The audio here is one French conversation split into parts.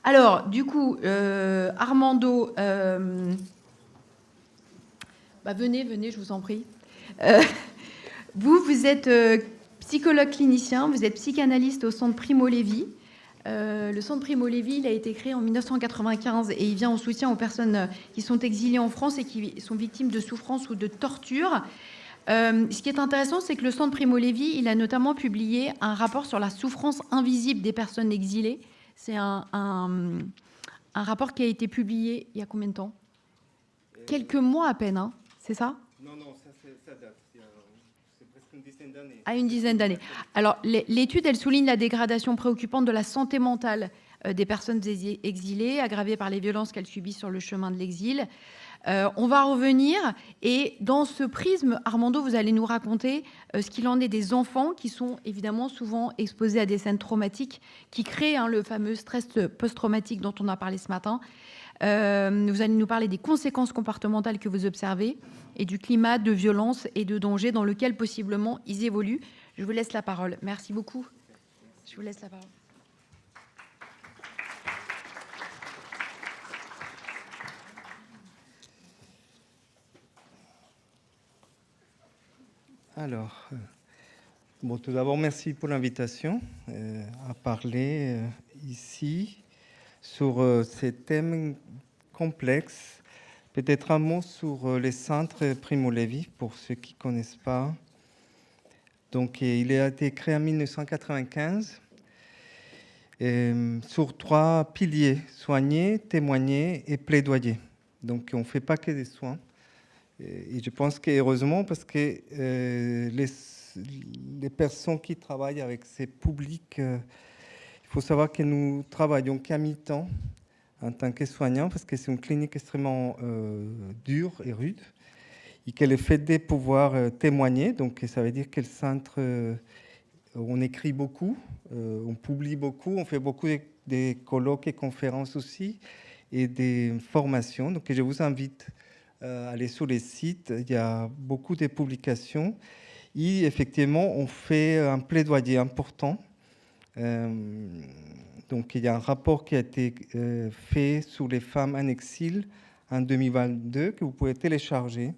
Alors, du coup, Armando, venez, je vous en prie. Euh, vous êtes psychologue clinicien, vous êtes psychanalyste au centre Primo Levi. Le centre Primo Levi, il a été créé en 1995 et il vient en soutien aux personnes qui sont exilées en France et qui sont victimes de souffrances ou de torture. Ce qui est intéressant, c'est que le centre Primo Levi, il a notamment publié un rapport sur la souffrance invisible des personnes exilées. C'est un rapport qui a été publié il y a combien de temps? Quelques mois à peine, hein, c'est ça? Non, ça date. C'est presque une dizaine d'années. À une dizaine d'années. Alors, l'étude, elle souligne la dégradation préoccupante de la santé mentale des personnes exilées, aggravée par les violences qu'elles subissent sur le chemin de l'exil. On va revenir et dans ce prisme, Armando, vous allez nous raconter ce qu'il en est des enfants qui sont évidemment souvent exposés à des scènes traumatiques qui créent le fameux stress post-traumatique dont on a parlé ce matin. Vous allez nous parler des conséquences comportementales que vous observez et du climat de violence et de danger dans lequel possiblement ils évoluent. Je vous laisse la parole. Merci beaucoup. Je vous laisse la parole. Alors, tout d'abord, merci pour l'invitation à parler ici sur ces thèmes complexes. Peut-être un mot sur les centres Primo Levi, pour ceux qui ne connaissent pas. Donc, il a été créé en 1995 sur 3 piliers: soigner, témoigner et plaidoyer. Donc, on ne fait pas que des soins. Et je pense qu'heureusement, parce que les personnes qui travaillent avec ces publics, il faut savoir que nous travaillons qu'à mi-temps en tant que soignants, parce que c'est une clinique extrêmement dure et rude, et que le fait de pouvoir témoigner, donc ça veut dire que le centre, on écrit beaucoup, on publie beaucoup, on fait beaucoup de colloques et conférences aussi, et des formations. Donc je vous invite aller sur les sites, il y a beaucoup de publications. Et effectivement, on fait un plaidoyer important. Donc, il y a un rapport qui a été fait sur les femmes en exil en 2022 que vous pouvez télécharger,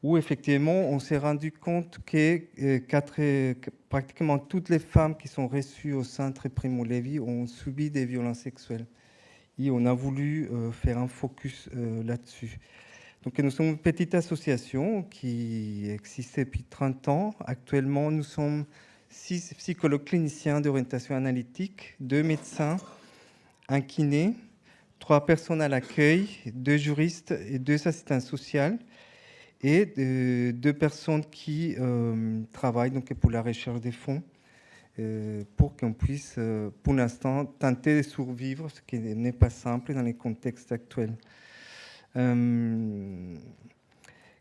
où effectivement, on s'est rendu compte que pratiquement toutes les femmes qui sont reçues au centre Primo Levi ont subi des violences sexuelles. Et on a voulu faire un focus là-dessus. Donc, nous sommes une petite association qui existe depuis 30 ans. Actuellement, nous sommes 6 psychologues cliniciens d'orientation analytique, 2 médecins, un kiné, 3 personnes à l'accueil, 2 juristes et 2 assistants sociaux, et 2 personnes qui travaillent donc, pour la recherche des fonds, pour qu'on puisse, pour l'instant, tenter de survivre, ce qui n'est pas simple dans les contextes actuels.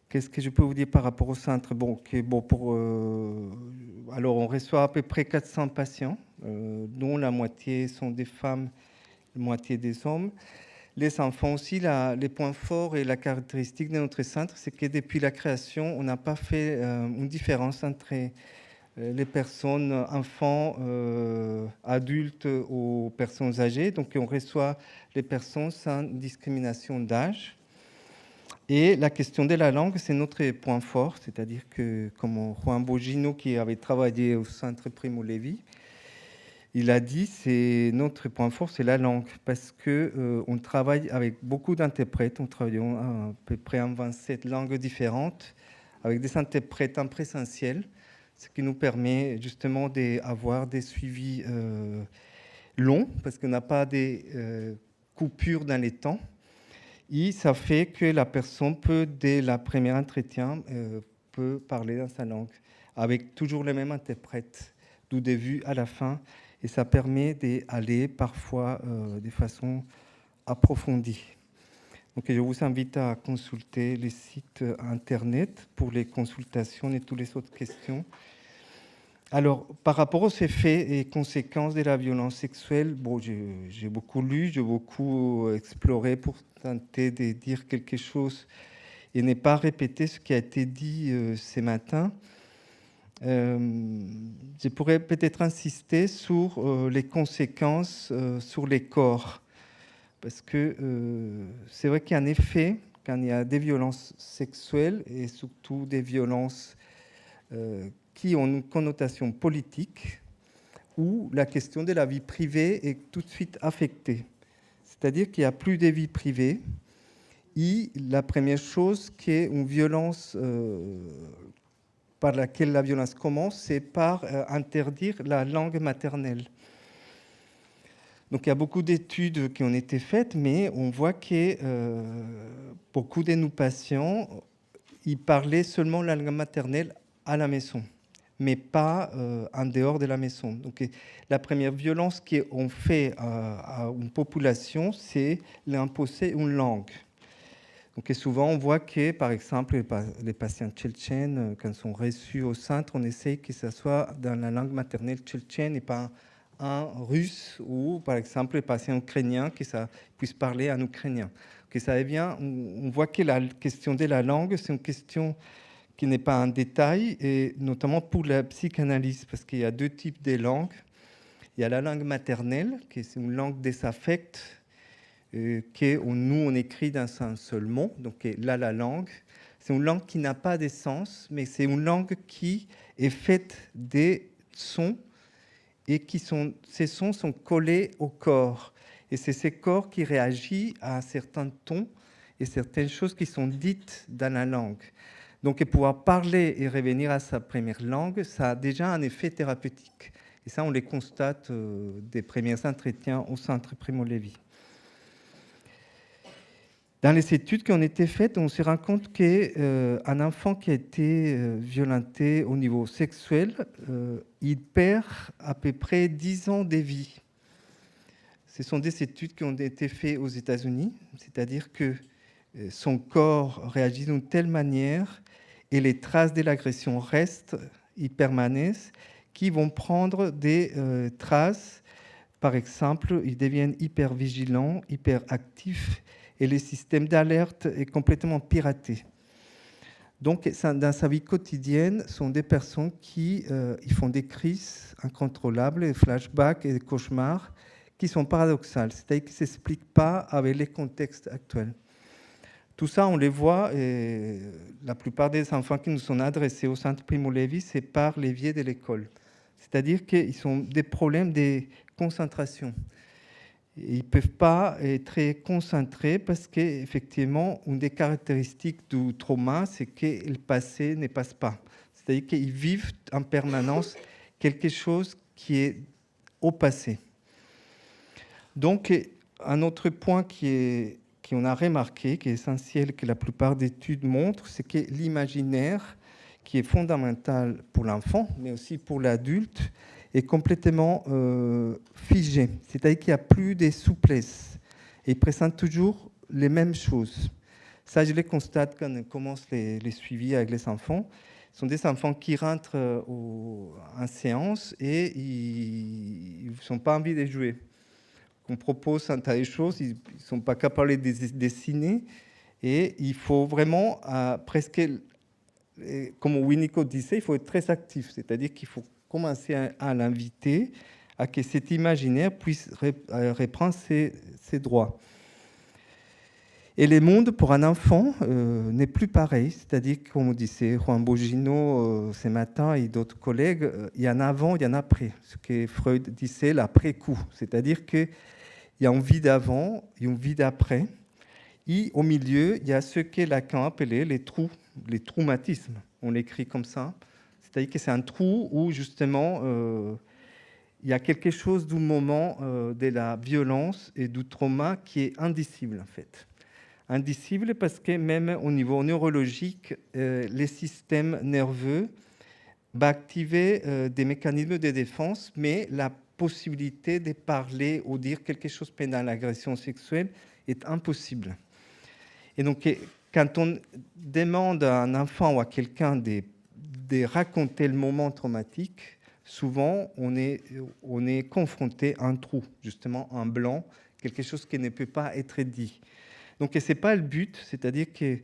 Qu'est-ce que je peux vous dire par rapport au centre? Alors, on reçoit à peu près 400 patients, dont la moitié sont des femmes, la moitié des hommes. Les enfants aussi, les points forts et la caractéristique de notre centre, c'est que depuis la création, on n'a pas fait une différence entre les personnes, enfants, adultes ou personnes âgées. Donc, on reçoit les personnes sans discrimination d'âge. Et la question de la langue, c'est notre point fort, c'est-à-dire que, comme Juan Bogino, qui avait travaillé au centre Primo Levi, il a dit c'est notre point fort, c'est la langue, parce que on travaille avec beaucoup d'interprètes, on travaille à peu près en 27 langues différentes, avec des interprètes en présentiel, ce qui nous permet justement d'avoir des suivis longs, parce qu'on n'a pas des coupures dans les temps. Et ça fait que la personne peut, dès le premier entretien, peut parler dans sa langue, avec toujours les mêmes interprètes, du début à la fin. Et ça permet d'aller parfois de façon approfondie. Donc, je vous invite à consulter les sites Internet pour les consultations et toutes les autres questions. Alors, par rapport aux effets et conséquences de la violence sexuelle, j'ai beaucoup lu, j'ai beaucoup exploré pour tenter de dire quelque chose et ne pas répéter ce qui a été dit ce matin. Je pourrais peut-être insister sur les conséquences sur les corps. Parce que c'est vrai qu'en effet, quand il y a des violences sexuelles, et surtout des violences qui ont une connotation politique, où la question de la vie privée est tout de suite affectée. C'est-à-dire qu'il n'y a plus de vie privée. Et la première chose qui est une violence par laquelle la violence commence, c'est par interdire la langue maternelle. Donc il y a beaucoup d'études qui ont été faites, mais on voit que beaucoup de nos patients, ils parlaient seulement la langue maternelle à la maison, mais pas en dehors de la maison. Donc la première violence qu'on fait à une population, c'est d'imposer une langue. Donc, et souvent, on voit que, par exemple, les patients tchétchènes, quand ils sont reçus au centre, on essaye que ce soit dans la langue maternelle tchétchène et pas en russe, ou, par exemple, les patients ukrainiens, que ça puisse parler en ukrainien. Que ça vient, on voit que la question de la langue, c'est une question qui n'est pas un détail, et notamment pour la psychanalyse, parce qu'il y a deux types de langues. Il y a la langue maternelle, qui est une langue des affects, que nous, on écrit dans un seul mot, donc là, la langue. C'est une langue qui n'a pas de sens, mais c'est une langue qui est faite des sons, et ces sons sont collés au corps. Et c'est ces corps qui réagissent à certains tons et certaines choses qui sont dites dans la langue. Donc, pouvoir parler et revenir à sa première langue, ça a déjà un effet thérapeutique. Et ça, on les constate des premiers entretiens au Centre Primo Levi. Dans les études qui ont été faites, on se rend compte qu'un enfant qui a été violenté au niveau sexuel, il perd à peu près 10 ans de vie. Ce sont des études qui ont été faites aux États-Unis, c'est-à-dire que son corps réagit d'une telle manière et les traces de l'agression restent, ils permanissent, qui vont prendre des traces. Par exemple, ils deviennent hyper vigilants, hyper actifs, et le système d'alerte est complètement piraté. Donc, dans sa vie quotidienne, ce sont des personnes qui ils font des crises incontrôlables, des flashbacks et des cauchemars qui sont paradoxales, c'est-à-dire qui ne s'expliquent pas avec les contextes actuels. Tout ça, on les voit, et la plupart des enfants qui nous sont adressés au Centre Primo Levi, c'est par les biais de l'école. C'est-à-dire qu'ils ont des problèmes de concentration. Ils ne peuvent pas être concentrés parce qu'effectivement, une des caractéristiques du trauma, c'est que le passé ne passe pas. C'est-à-dire qu'ils vivent en permanence quelque chose qui est au passé. Donc, un autre point qu'on a remarqué, qui est essentiel, que la plupart des études montrent, c'est que l'imaginaire, qui est fondamental pour l'enfant, mais aussi pour l'adulte, est complètement figé. C'est-à-dire qu'il n'y a plus de souplesse. Et il présente toujours les mêmes choses. Ça, je le constate quand on commence les suivis avec les enfants. Ce sont des enfants qui rentrent en séance et ils n'ont pas envie de jouer. On propose un tas de choses, ils ne sont pas capables de dessiner. Et il faut vraiment presque, comme Winnicott disait, il faut être très actif. C'est-à-dire qu'il faut commencer à l'inviter à que cet imaginaire puisse reprendre ses droits. Et le monde pour un enfant n'est plus pareil. C'est-à-dire, comme disait Juan Bogino ce matin et d'autres collègues, il y en a avant, il y en a après. Ce que Freud disait, l'après-coup. C'est-à-dire qu'il y a une vie d'avant et une vie d'après. Et au milieu, il y a ce que Lacan appelait les traumatismes. On l'écrit comme ça. C'est-à-dire que c'est un trou où, justement, il y a quelque chose du moment de la violence et du trauma qui est indicible, en fait. Indicible parce que même au niveau neurologique, les systèmes nerveux vont activer des mécanismes de défense, mais la possibilité de parler ou dire quelque chose pendant l'agression sexuelle est impossible. Et donc, quand on demande à un enfant ou à quelqu'un de raconter le moment traumatique, souvent, on est confronté à un trou, justement, un blanc, quelque chose qui ne peut pas être dit. Donc, ce n'est pas le but, c'est-à-dire que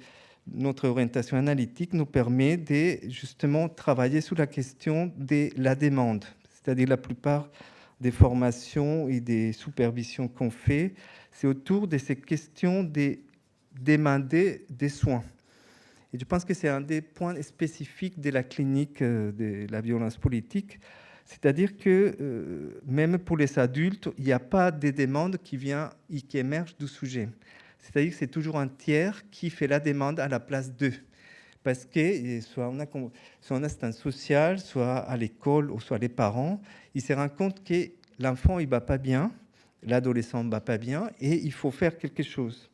notre orientation analytique nous permet de justement travailler sur la question de la demande. C'est-à-dire la plupart des formations et des supervisions qu'on fait, c'est autour de ces questions de demander des soins. Et je pense que c'est un des points spécifiques de la clinique de la violence politique. C'est-à-dire que même pour les adultes, il n'y a pas de demande qui émerge du sujet. C'est-à-dire que c'est toujours un tiers qui fait la demande à la place d'eux. Parce que soit on a assistance sociale, soit à l'école, ou soit les parents, ils se rendent compte que l'enfant il va pas bien, l'adolescent ne va pas bien, et il faut faire quelque chose.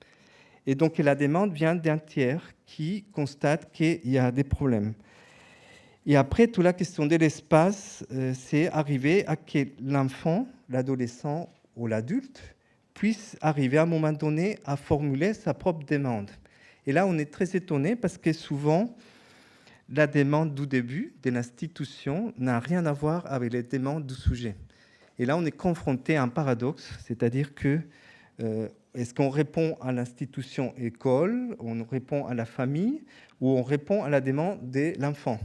Et donc la demande vient d'un tiers qui constate qu'il y a des problèmes. Et après, toute la question de l'espace, c'est arriver à que l'enfant, l'adolescent ou l'adulte puisse arriver à un moment donné à formuler sa propre demande. Et là, on est très étonné parce que souvent, la demande du début de l'institution n'a rien à voir avec les demandes du sujet. Et là, on est confronté à un paradoxe, c'est-à-dire que est-ce qu'on répond à l'institution école, on répond à la famille, ou on répond à la demande de l'enfant?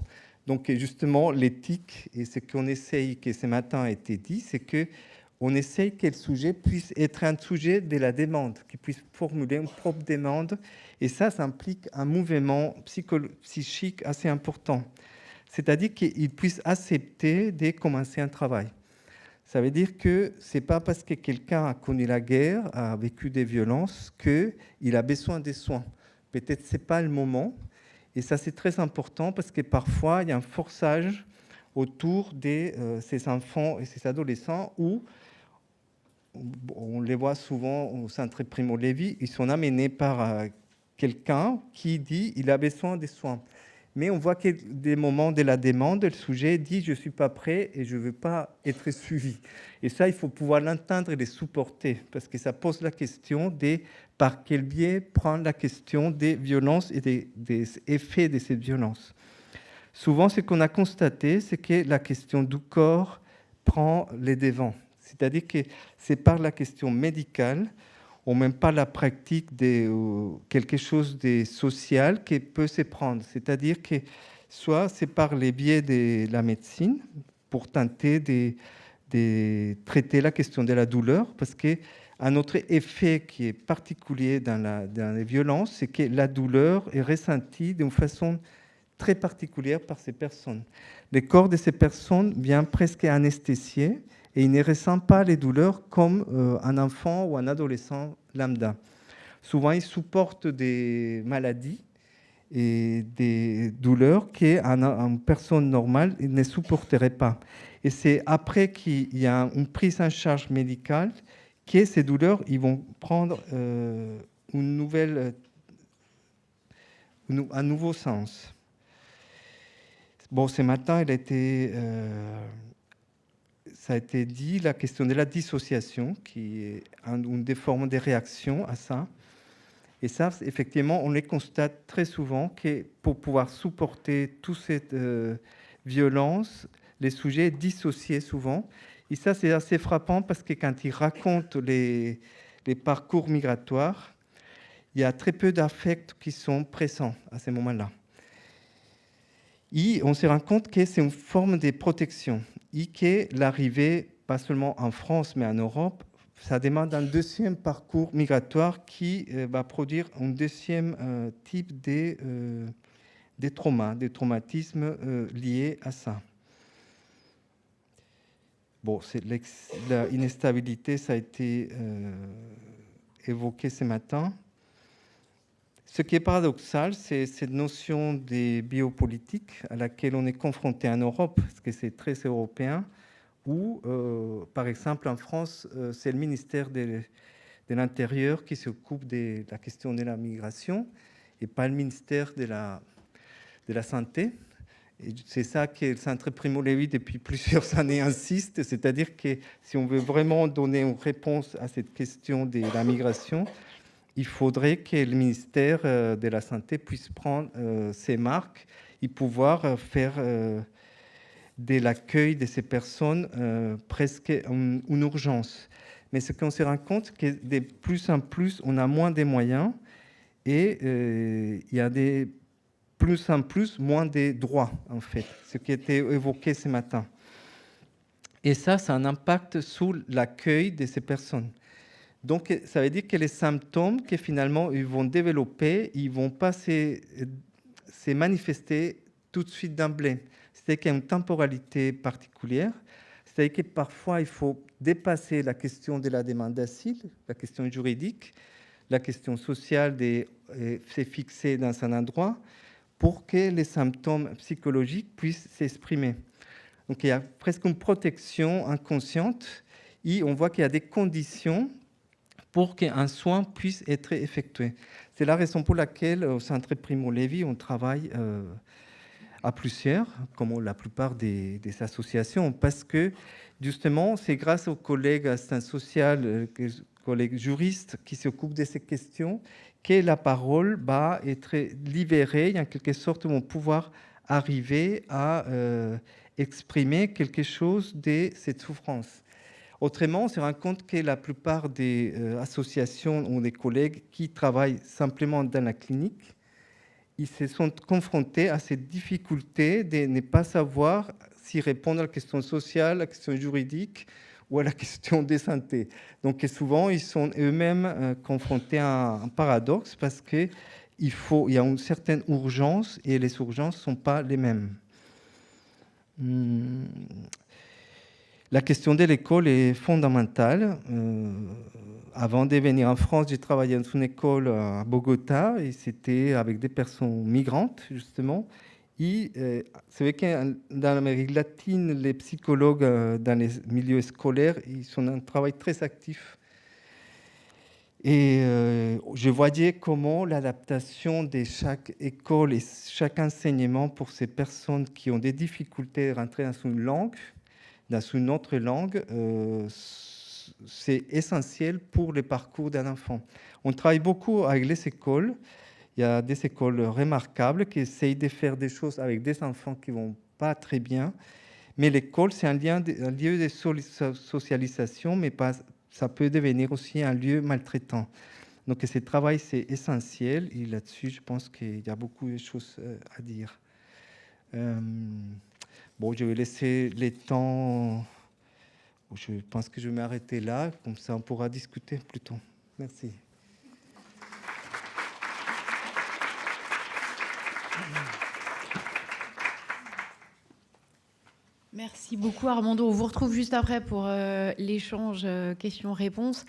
Donc justement, l'éthique, et ce qu'on essaye, que ce matin a été dit, c'est qu'on essaye que le sujet puisse être un sujet de la demande, qu'il puisse formuler une propre demande. Et ça implique un mouvement psychique assez important. C'est-à-dire qu'il puisse accepter de commencer un travail. Ça veut dire que ce n'est pas parce que quelqu'un a connu la guerre, a vécu des violences, qu'il a besoin des soins. Peut-être que ce n'est pas le moment. Et ça, c'est très important parce que parfois, il y a un forçage autour de ces enfants et ces adolescents où on les voit souvent au centre Primo Levi, ils sont amenés par quelqu'un qui dit qu'il a besoin des soins. Mais on voit que des moments de la demande, le sujet dit « je ne suis pas prêt et je ne veux pas être suivi ». Et ça, il faut pouvoir l'entendre et le supporter parce que ça pose la question de par quel biais prendre la question des violences et des effets de cette violence. Souvent, ce qu'on a constaté, c'est que la question du corps prend les devants. C'est-à-dire que c'est par la question médicale ou même par la pratique de quelque chose de social qui peut se prendre. C'est-à-dire que soit c'est par les biais de la médecine pour tenter de traiter la question de la douleur, parce qu'un autre effet qui est particulier dans les violences, c'est que la douleur est ressentie d'une façon très particulière par ces personnes. Le corps de ces personnes vient presque anesthésié et il ne ressent pas les douleurs comme un enfant ou un adolescent lambda. Souvent, ils supportent des maladies et des douleurs qu'une personne normale ne supporterait pas. Et c'est après qu'il y a une prise en charge médicale que ces douleurs ils vont prendre un nouveau sens. Bon, ce matin, ça a été dit, la question de la dissociation, qui est une des formes de réaction à ça. Et ça, effectivement, on les constate très souvent que pour pouvoir supporter toute cette violence, les sujets dissocient souvent. Et ça, c'est assez frappant parce que quand ils racontent les parcours migratoires, il y a très peu d'affects qui sont présents à ce moment-là. Et on se rend compte que c'est une forme de protection et que l'arrivée, pas seulement en France, mais en Europe, ça demande un deuxième parcours migratoire qui va produire un deuxième type de traumas, de traumatismes liés à ça. Bon, l'instabilité, ça a été évoqué ce matin. Ce qui est paradoxal, c'est cette notion des biopolitiques à laquelle on est confronté en Europe, parce que c'est très européen, où, par exemple, en France, c'est le ministère de l'Intérieur qui s'occupe de la question de la migration et pas le ministère de la Santé. Et c'est ça que le Centre Primo Levi, depuis plusieurs années, insiste, c'est-à-dire que si on veut vraiment donner une réponse à cette question de la migration, il faudrait que le ministère de la Santé puisse prendre ses marques et pouvoir faire de l'accueil de ces personnes presque une urgence. Mais ce qu'on se rend compte, c'est que de plus en plus, on a moins de moyens et il y a plus en plus moins de droits, en fait, ce qui a été évoqué ce matin. Et ça a un impact sur l'accueil de ces personnes. Donc, ça veut dire que les symptômes que finalement ils vont développer, ils ne vont pas se manifester tout de suite d'emblée. C'est-à-dire qu'il y a une temporalité particulière. C'est-à-dire que parfois, il faut dépasser la question de la demande d'asile, la question juridique, la question sociale de se fixer dans un endroit pour que les symptômes psychologiques puissent s'exprimer. Donc, il y a presque une protection inconsciente et on voit qu'il y a des conditions pour qu'un soin puisse être effectué. C'est la raison pour laquelle, au Centre Primo Levi, on travaille à plusieurs, comme la plupart des associations, parce que, justement, c'est grâce aux collègues assistants sociaux, collègues juristes qui s'occupent de ces questions, que la parole va être libérée, et en quelque sorte, vont pouvoir arriver à exprimer quelque chose de cette souffrance. Autrement, on se rend compte que la plupart des associations ou des collègues qui travaillent simplement dans la clinique, ils se sont confrontés à cette difficulté de ne pas savoir s'y répondre à la question sociale, à la question juridique ou à la question de santé. Donc souvent, ils sont eux-mêmes confrontés à un paradoxe parce qu'il y a une certaine urgence et les urgences ne sont pas les mêmes. La question de l'école est fondamentale. Avant de venir en France, j'ai travaillé dans une école à Bogota et c'était avec des personnes migrantes, justement. Et c'est vrai que dans l'Amérique latine, les psychologues dans les milieux scolaires, ils sont un travail très actif. Et je voyais comment l'adaptation de chaque école et chaque enseignement pour ces personnes qui ont des difficultés à rentrer dans une langue, dans une autre langue, c'est essentiel pour le parcours d'un enfant. On travaille beaucoup avec les écoles. Il y a des écoles remarquables qui essayent de faire des choses avec des enfants qui ne vont pas très bien. Mais l'école, c'est un lieu de socialisation, mais ça peut devenir aussi un lieu maltraitant. Donc ce travail, c'est essentiel. Et là-dessus, je pense qu'il y a beaucoup de choses à dire. Bon, je vais laisser les temps. Je pense que je vais m'arrêter là, comme ça on pourra discuter plus tôt. Merci. Merci beaucoup Armando. On vous retrouve juste après pour l'échange questions-réponses.